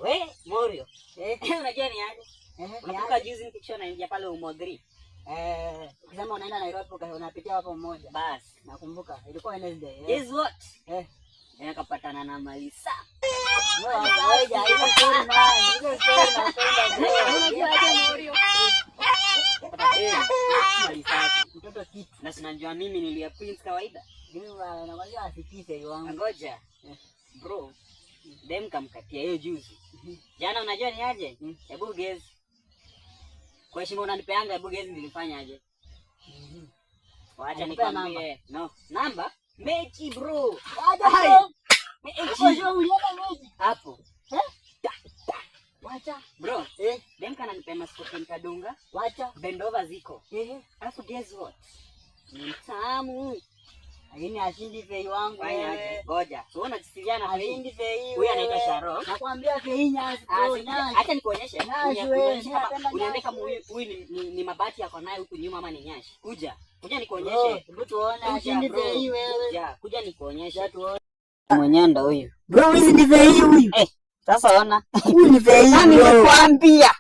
We, Morio. Unajua ni aje? Unakumbuka juzi nikisha naingia pale Umodri. Ukisema unaenda Nairobi unapitia hapo mmoja. Bas, nakumbuka. Ilikuwa Wednesday. Guess what? Nikapatana na Malisa. Ngoja, hiyo story man. Hiyo story napenda. Unajua aje Morio? Malisa. Mtoto kitu. Na sinajua mimi nilia Prince kawaida. Mimi nakwambia asikise wangu. Ngoja. Bro, dem kamkatia hiyo juzi. Jana unajua ni aje? Hebu guess. Kwa heshima unanipeanga, hebu guess nilifanya aje? Wacha nikwambie. No, namba mechi bro. Wacha. Mechi. Hapo. Wacha. Bro, dem kana nipema Scorpion kadunga. Wacha. Bendova ziko. Alafu guess what? Ni tamu. Lakini ashindi fei wangu wewe. Ngoja. So unajisiliana fei. Ashindi fei. Huyu anaitwa Sharo. Nakwambia fei nyasi bro. Acha nikuonyeshe. Uniambie kama huyu ni mabati yako naye huku nyuma ama ni nyashi. Kuja nikuonyeshe. Hebu tuone ashindi fei wewe. Kuja nikuonyeshe. Mwenyewe ndo huyu. Bro, hizi ni fei huyu. Sasa ona. Huyu ni fei. Nimekwambia.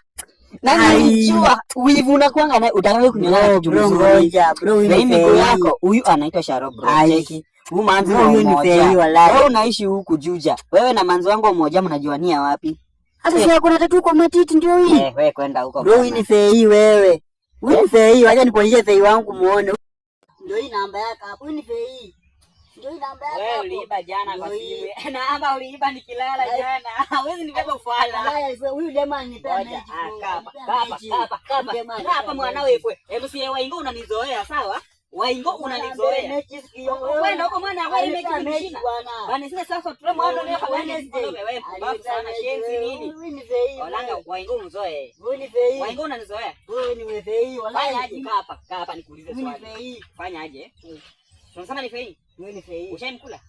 Nani unajua wivu unakuanga naye utakawe kuniona ngoja bro, miguu yako huyu anaitwa Sharo bro. Cheki. Huyu manzi huyu ni fei wallahi. Wewe unaishi huku Juja. Wewe na manzi wangu mmoja mnajuania wapi? Sasa sasa kuna tatu kwa matiti ndio hii. Wewe kwenda huko. Bro, hii ni fei wewe. Huyu ni fei, acha nikuonyeshe fei wangu muone. Ndio hii namba yako hapo. Huyu ni fei. Ndio hii namba yako. Wewe uliiba jana kwa simu. Na ama uliiba nikilala jana. Hawezi nibeba ufala. Huyu dema nipea mechi. Hapa mwanao wewe. Hebu si Waingo unanizoea sawa? Waingo unanizoea. Wewe huko mwana wewe mechi bwana. Bani sasa sasa tunamwona leo kwa Wednesday. Wewe babu sana shenzi nini? Huyu ni fei. Walanga Waingo mzoe. Huyu ni fei. Waingo unanizoea. Huyu ni fei wallahi. Fanya aje hapa nikuulize swali. Fanya aje? Tunasema ni fei. Huyu ni fei. Ushaimkula?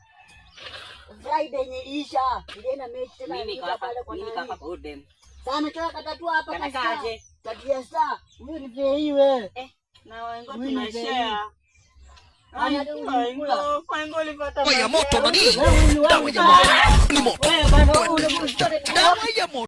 Friday nilisha. Nilienda mechi tena. Mimi hapa kwa dem. Sana toa katatu hapa kaaje. Tatia saa. Huyu ni fei wewe. Na Waingo tunashare. Waingo ulipata moto nani? Dawa ya moto.